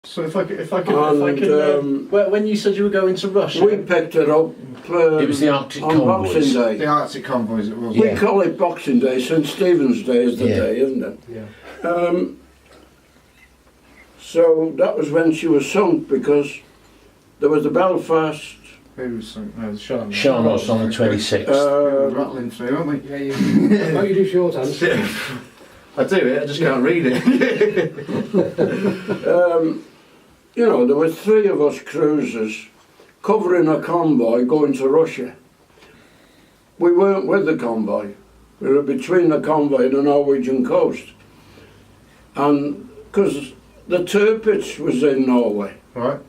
So if I could, when you said you were going to Russia, we picked it up. It was the Arctic on convoys. Boxing Day. The Arctic convoys, it was. We call it Boxing Day. St Stephen's Day is the day, isn't it? Yeah. So that was when she was sunk, because there was the Belfast. Who was sunk? No, Sean. Sean was on the 26th. Rattling through, aren't we? Yeah, you. Oh, you do shorthand. I do it. I just can't read it. You know, there were 3 of us cruisers covering a convoy going to Russia. We weren't with the convoy. We were between the convoy and the Norwegian coast. And because the Tirpitz was in Norway. Right.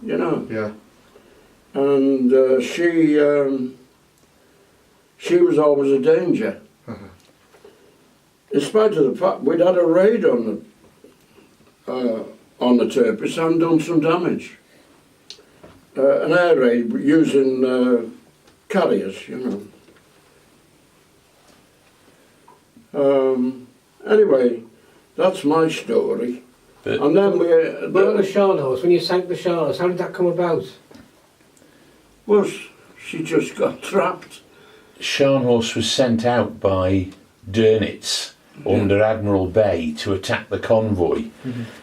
You know. Yeah. And she was always a danger. In spite of the fact we'd had a raid on the Tirpitz and done some damage. An air raid using carriers, you know. Anyway, that's my story. But and then But on the Sharnhorse, when you sank the Sharnhorse, how did that come about? well, she just got trapped. Scharnhorst was sent out by Dönitz under Admiral Bay to attack the convoy.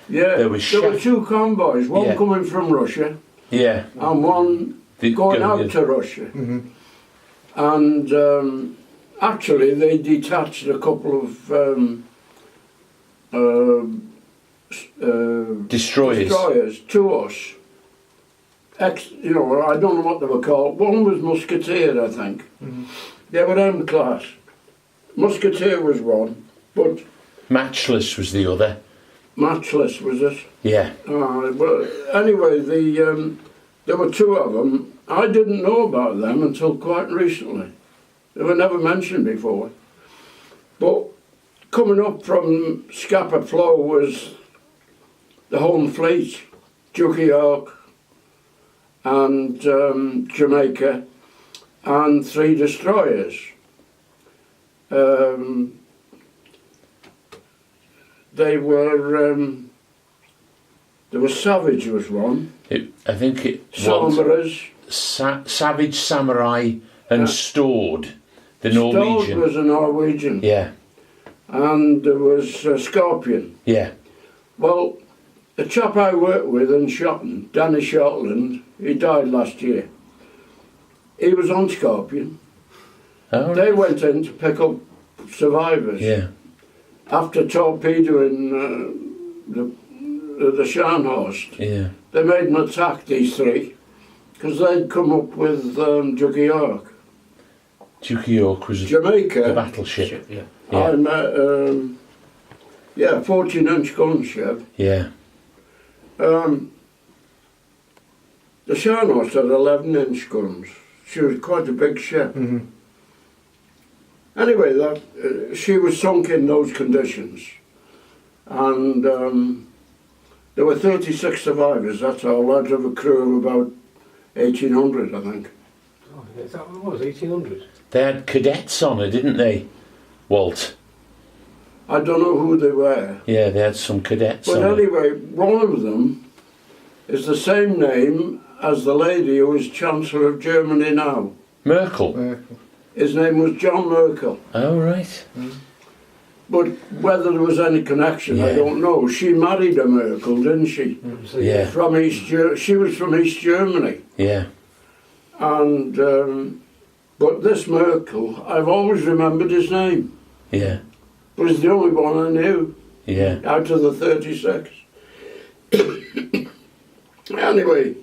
Yeah, There there was were 2 convoys, one coming from Russia Yeah. and one going out to Russia. And actually they detached a couple of destroyers to us. You know, I don't know what they were called. One was Musketeer, I think. They were M class. Musketeer was one, but Matchless was the other. Matchless was it. Yeah. Well, anyway, there were 2 of them. I didn't know about them until quite recently. They were never mentioned before. But coming up from Scapa Flow was the Home Fleet, Duke of York and Jamaica, and 3 destroyers. There was Savage was one. I think it Salmers. Savage, Samurai and Stored, the Norwegian. Stored was a Norwegian. Yeah. And there was Scorpion. Yeah. Well, the chap I worked with in Shotton, Danny Shortland, he died last year. He was on Scorpion. Oh, They went in to pick up survivors. Yeah. After torpedoing the Scharnhorst. Yeah. They made an attack, these 3, because they'd come up with Duke of York. Duke of York was Jamaica. the battleship. Yeah. I met, 14-inch gun ship. Yeah. The Scharnhorst had 11-inch guns. She was quite a big ship. Anyway, she was sunk in those conditions. And there were 36 survivors, that's all, out of a crew of about 1,800, I think. Oh, is that what it was, 1800? They had cadets on her, didn't they, Walt? I don't know who they were. Yeah, they had some cadets But on anyway, one of them is the same name as the lady who is Chancellor of Germany now. Merkel? His name was John Merkel. Oh, right. But whether there was any connection, I don't know. She married a Merkel, didn't she? Yeah. She was from East Germany. Yeah. And, but this Merkel, I've always remembered his name. Yeah. It was the only one I knew. Yeah. Out of the 36. Anyway,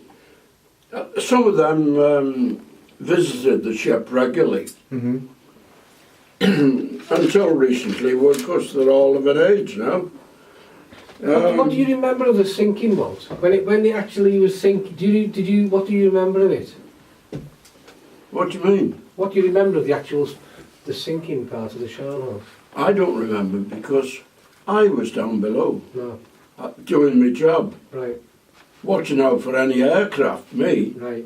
some of them visited the ship regularly. Until recently, well, of course, they're all of an age now. What do you remember of the sinking, Walt? When it actually was sinking, what do you remember of it? What do you mean? What do you remember of the sinking part of the Scharnhorst? I don't remember because I was down below No. doing my job, Right. watching out for any aircraft, me. Right.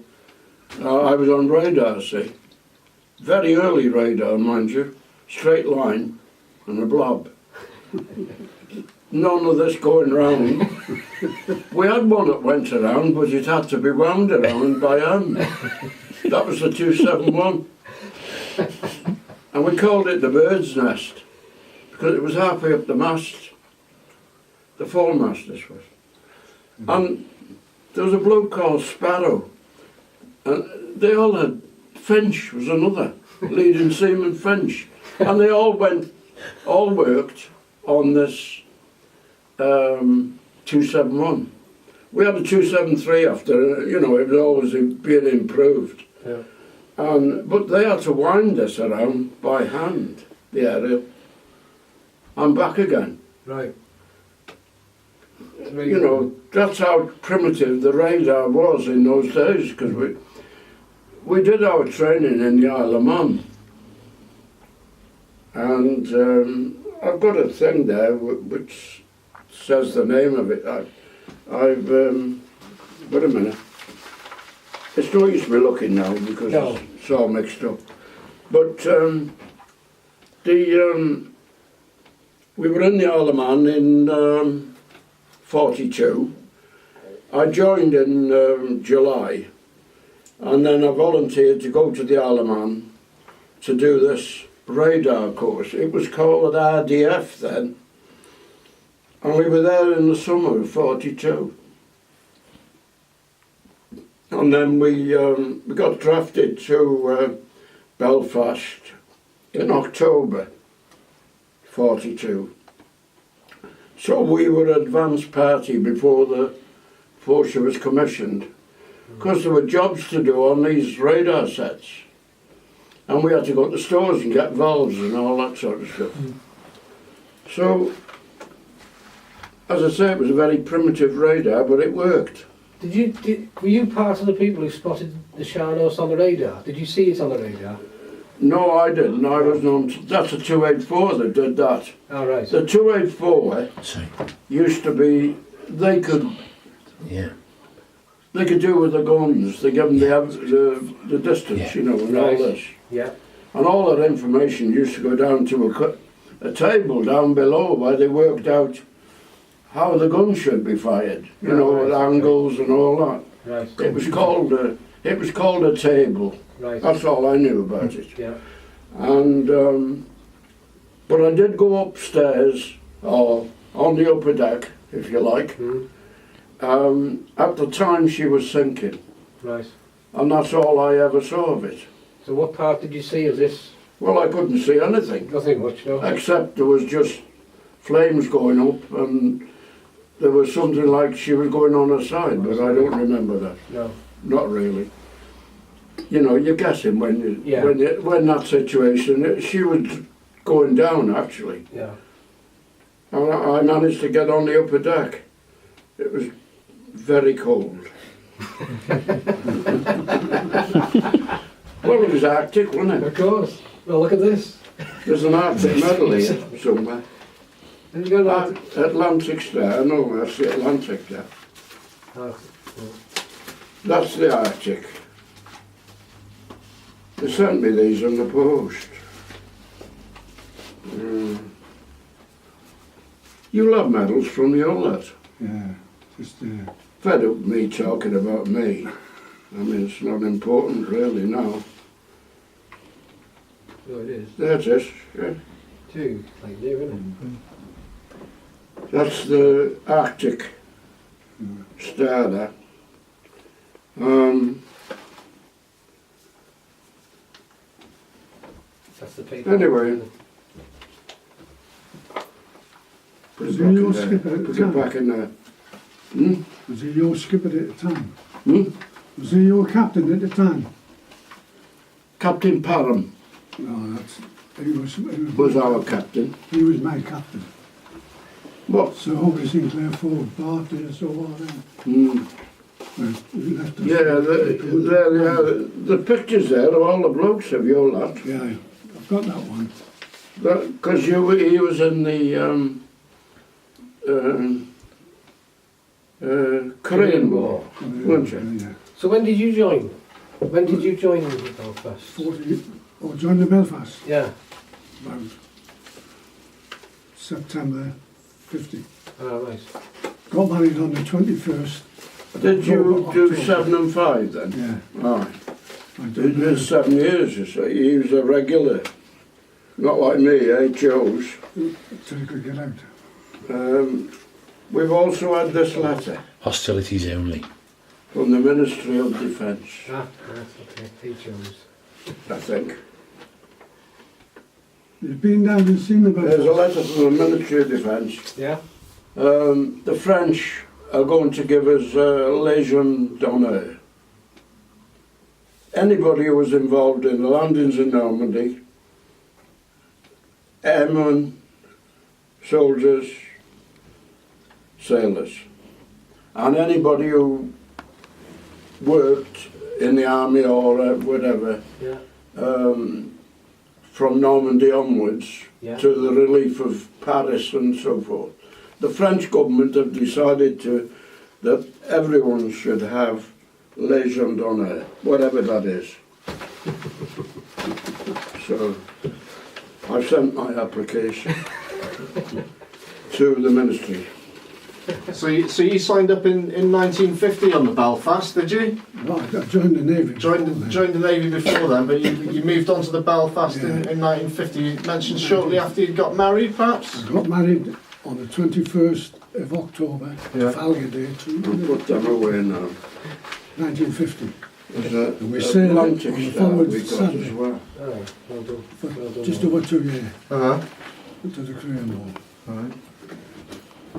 I was on radar, see. Very early radar, mind you. Straight line and a blob. None of this going round. We had one that went around, but it had to be wound around by hand. That was the 271. And we called it the bird's nest, because it was halfway up the mast. The foremast, this was. And there was a bloke called Sparrow, and they all had, Finch was another, leading seaman Finch. And they all worked on this 271. We had a 273 after, you know, it was always being improved. Yeah. But they had to wind this around by hand, the aerial, and back again. Right. You know, that's how primitive the radar was in those days, because we did our training in the Isle of Man. And I've got a thing there which says the name of it. I've wait a minute. It's no use me looking now because it's all mixed up. But we were in the Isle of Man in 42. I joined in July, and then I volunteered to go to the Isle of Man to do this radar course. It was called RDF then, and we were there in the summer of 42. And then we got drafted to Belfast in October 42. So we were advance party before she was commissioned, because there were jobs to do on these radar sets, and we had to go to stores and get valves and all that sort of stuff. So, as I say, it was a very primitive radar, but it worked. Were you part of the people who spotted the Sharnos on the radar? Did you see it on the radar? No, I didn't. I was on. That's a 284 that did that. Oh, right. The 284 used to be. They could do with the guns. They give them the distance, you know, and all this. Yeah. And all that information used to go down to a table down below where they worked out how the gun should be fired. You know, with angles and all that. Right. It was called a table. Right. That's all I knew about it. Yeah. And but I did go upstairs, or on the upper deck, if you like. At the time she was sinking. Right. And that's all I ever saw of it. So what part did you see of this? Well, I couldn't see anything. Nothing much, no? Except there was just flames going up, and there was something like she was going on her side, but I don't remember that. No. Not really. You know, you're guessing when that situation, she was going down actually. Yeah. And I managed to get on the upper deck. It was very cold. Well, it was Arctic, wasn't it? Of course. Well, look at this. There's an Arctic medal here somewhere. Have you got that? Atlantic Star, no, that's the Atlantic there. Oh, That's the Arctic. They sent me these on the post. You'll have medals from the outlet. Yeah, just Fed up me talking about me. I mean, it's not important really now. oh, it is. There it is, yeah. Two, like you, isn't That's the Arctic star there. That's the paper. Anyway. Put it back in there. Put it back in there. was he your skipper at the time? Was he your captain at the time? Captain Parham No, he was our captain. He was my captain. What? So Hobby Sinclair Ford party and so on. Well, he left us. Yeah, the pictures there of all the blokes of your lot. Yeah, I've got that one. Because he was in the Korean War, weren't you? Yeah. So when did you join? When did you join the Belfast? 40, joined the Belfast. Yeah. About September 50. Oh, right. got married on the 21st. Did you do October. 7 and 5 then? Yeah. Aye. I He did did 7 years, you see. He was a regular. Not like me, chose. till he could get out. We've also had this letter Hostilities only. from the Ministry of Defence, Ah, right, okay. He chose. I think. You've been down and seen the There's a Belfast. letter from the Ministry of Defence. Yeah? The French are going to give us Légion d'honneur. Anybody who was involved in the landings in Normandy, airmen, soldiers, sailors, and anybody who worked in the army or whatever, Yeah. from Normandy onwards Yeah. to the relief of Paris and so forth. The French government have decided that everyone should have Légion d'honneur, whatever that is. So I've sent my application to the ministry. So you signed up in 1950 on the Belfast, did you? No, I joined the Navy. Joined the Navy before then, but you moved on to the Belfast Yeah. in 1950. You mentioned shortly after you got married, perhaps? I got married on the 21st of October, Yeah. Trafalgar Day, I'll put them away now. 1950. There's And we a sailed Atlantic on the Star forward we got Sunday. as well. Oh, well done. For Well done. just over 2 years Uh-huh. to the Crewmembers. Right.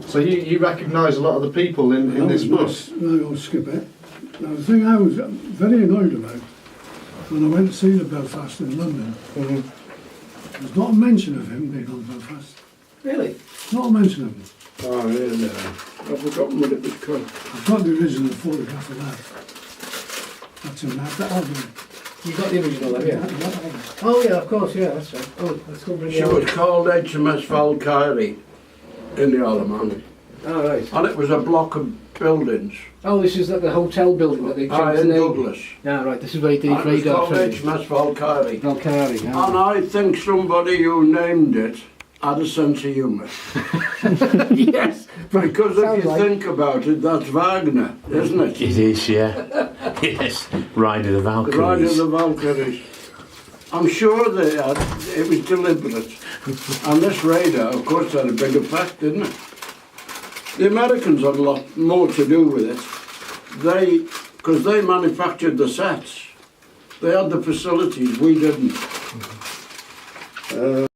So you recognise a lot of the people in this book? No, old skipper. Now the thing I was very annoyed about when I went to see the Belfast in London, there's not a mention of him being on Belfast. Really? Not a mention of him. Oh, really? I've forgotten what it was called. I've got the original photograph of that. That's him. That album. You got the original, have you? That album. Oh yeah, of course, yeah, that's right. Oh, let's go bring She it was out. called HMS Valkyrie in the Isle of Man. Oh, right. And it was a block of buildings. Oh, this is like the hotel building that they changed the In name. Douglas. Ah, right, this is where he did And his it was radar called training. HMS Valkyrie. Valkyrie, And yeah. I think somebody who named it had a sense of humour. Yes, Because if Sounds you like- think about it, that's Wagner, isn't it? It is, yeah. Yes. Ride of the The Ride of Valkyries. the Valkyries. I'm sure it was deliberate. And this radar, of course, had a big effect, didn't it? The Americans had a lot more to do with it. Because they manufactured the sets. They had the facilities, we didn't.